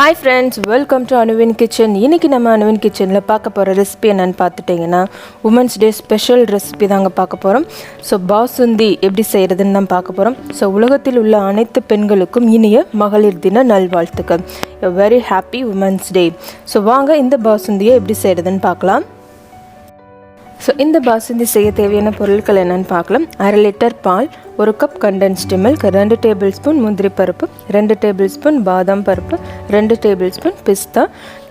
Hi friends, welcome to Anuwin Kitchen. இன்னைக்கு நம்ம Anuwin Kitchenல பார்க்க போற ரெசிபி என்னன்னு பார்த்துட்டீங்கன்னா Women's Day ஸ்பெஷல் ரெசிபி தாங்க பார்க்க போறோம். ஸோ பாசுந்தி எப்படி செய்யறதுன்னு நம்ம பார்க்க போறோம். ஸோ உலகத்தில் உள்ள அனைத்து பெண்களுக்கும் இனிய மகளிர் தின நல்வாழ்த்துக்கள். A very happy Women's Day. So வாங்க இந்த பாசுந்தியை எப்படி செய்யறதுன்னு பார்க்கலாம். ஸோ இந்த பாசுந்தி செய்ய தேவையான பொருட்கள் என்னென்னு பார்க்கலாம். 1/2 லிட்டர் பால், 1 cup condensed milk, 2 table spoon முந்திரி பருப்பு, 2 டேபிள் ஸ்பூன் பாதாம் பருப்பு, 2 டேபிள் ஸ்பூன் பிஸ்தா,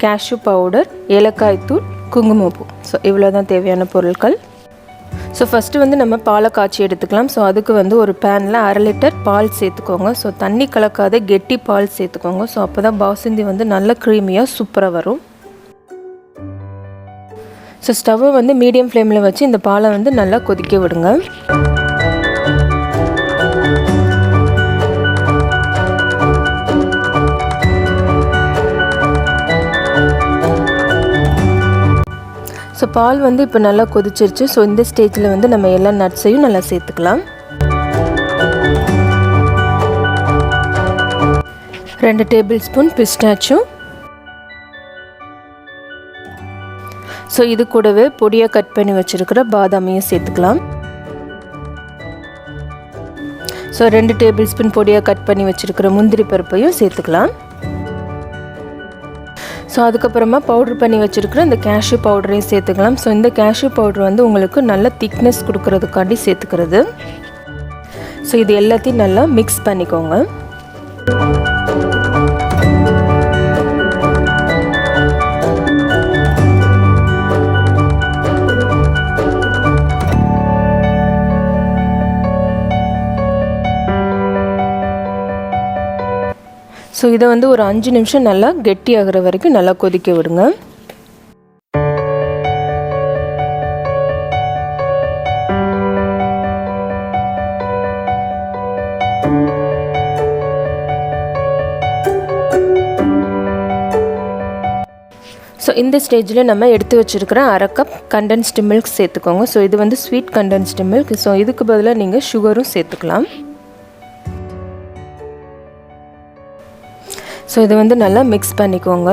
கேஷ்யூ பவுடர், ஏலக்காய் தூள், குங்குமப்பூ. ஸோ இவ்வளோ தான் தேவையான பொருட்கள். ஸோ ஃபஸ்ட்டு நம்ம பாலை காய்ச்சி எடுத்துக்கலாம். ஸோ அதுக்கு ஒரு பேனில் 1/2 லிட்டர் பால் சேர்த்துக்கோங்க. ஸோ தண்ணி கலக்காத கெட்டி பால் சேர்த்துக்கோங்க. ஸோ அப்போ தான் பாசுந்தி நல்ல க்ரீமியாக சூப்பராக வரும். ஸோ ஸ்டவ்வை மீடியம் ஃப்ளேமில் வச்சு இந்த பாலை நல்லா கொதிக்க விடுங்க. ஸோ பால் இப்போ நல்லா கொதிச்சிருச்சு. ஸோ இந்த ஸ்டேஜில் நம்ம எல்லா நட்ஸையும் நல்லா சேர்த்துக்கலாம். 2 டேபிள் ஸ்பூன் பிஸ்டாச்சியோ. ஸோ இது கூடவே பொடியாக கட் பண்ணி வச்சுருக்கிற பாதாமையும் சேர்த்துக்கலாம். ஸோ 2 டேபிள் ஸ்பூன் பொடியாக கட் பண்ணி வச்சுருக்கிற முந்திரி பருப்பையும் சேர்த்துக்கலாம். ஸோ அதுக்கப்புறமா பவுட்ரு பண்ணி வச்சுருக்கிற இந்த கேஷ்யூ பவுடரையும் சேர்த்துக்கலாம். ஸோ இந்த கேஷ்யூ பவுடர் உங்களுக்கு நல்ல திக்னஸ் கொடுக்கறதுக்காண்டி சேர்த்துக்கிறது. ஸோ இது எல்லாத்தையும் நல்லா மிக்ஸ் பண்ணிக்கோங்க. ஸோ இதை ஒரு 5 நிமிஷம் நல்லா கெட்டி ஆகிற வரைக்கும் நல்லா கொதிக்க விடுங்க. ஸோ இந்த ஸ்டேஜில் நம்ம எடுத்து வச்சுருக்கிற 1/2 கப் கண்டென்ஸ்டு மில்க் சேர்த்துக்கோங்க. ஸோ இது ஸ்வீட் கண்டென்ஸ்டு மில்க். ஸோ இதுக்கு பதிலாக நீங்கள் சுகரும் சேர்த்துக்கலாம். ஸோ இதை நல்லா மிக்ஸ் பண்ணிக்கோங்க.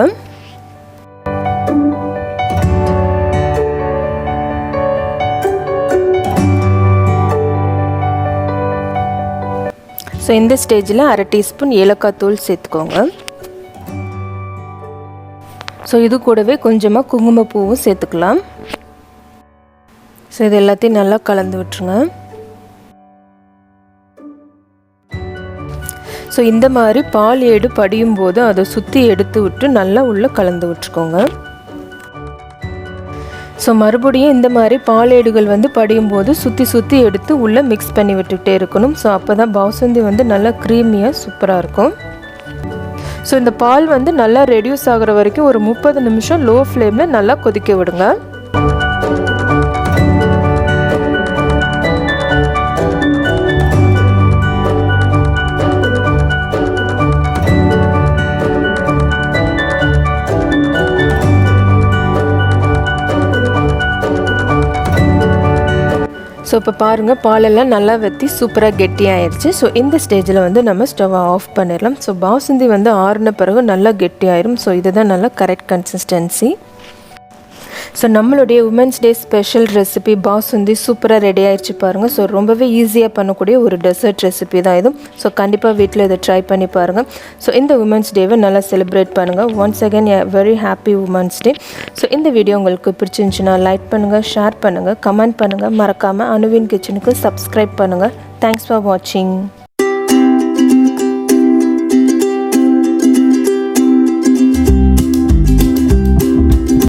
ஸோ இந்த ஸ்டேஜில் 1/2 டீஸ்பூன் ஏலக்காய் தூள் சேர்த்துக்கோங்க. ஸோ இது கூடவே கொஞ்சமாக குங்குமப்பூவும் சேர்த்துக்கலாம். ஸோ இது எல்லாத்தையும் நல்லா கலந்து விட்டுருங்க. ஸோ இந்த மாதிரி பால் ஏடு படியும் போது அதை சுற்றி எடுத்து விட்டு நல்லா உள்ளே கலந்து விட்டுருக்கோங்க. ஸோ மறுபடியும் இந்த மாதிரி பால் ஏடுகள் படியும் போது சுற்றி எடுத்து உள்ளே மிக்ஸ் பண்ணி விட்டுக்கிட்டே இருக்கணும். ஸோ அப்போ தான் பாசுந்தி நல்லா க்ரீமியாக சூப்பராக இருக்கும். ஸோ இந்த பால் நல்லா ரெடியூஸ் ஆகிற வரைக்கும் ஒரு 30 நிமிஷம் லோ ஃப்ளேமில் நல்லா கொதிக்க விடுங்க. ஸோ இப்போ பாருங்கள், பாலெல்லாம் நல்லா வற்றி சூப்பராக கெட்டியாயிருச்சு. ஸோ இந்த ஸ்டேஜில் நம்ம ஸ்டவ்வை ஆஃப் பண்ணிடலாம். ஸோ பாசுந்தி ஆறின பிறகு நல்லா கெட்டியாயிரும். ஸோ இதுதான் நல்லா கரெக்ட் கன்சிஸ்டன்சி. ஸோ நம்மளுடைய women's day special recipe basundi சூப்பராக ரெடி ஆயிடுச்சு பாருங்கள். ஸோ ரொம்பவே ஈஸியாக பண்ணக்கூடிய ஒரு டெசர்ட் ரெசிபி தான் இது. ஸோ கண்டிப்பாக வீட்டில் இதை ட்ரை பண்ணி பாருங்கள். ஸோ இந்த உமன்ஸ் டேவை நல்லா செலிப்ரேட் பண்ணுங்கள். Once again very happy women's day. So இந்த வீடியோ உங்களுக்கு பிடிச்சிருந்துச்சுன்னா லைக் பண்ணுங்கள், ஷேர் பண்ணுங்கள், கமெண்ட் பண்ணுங்கள். மறக்காமல் அனுவின் கிச்சனுக்கு சப்ஸ்கிரைப் பண்ணுங்கள். தேங்க்ஸ் ஃபார் வாட்சிங்.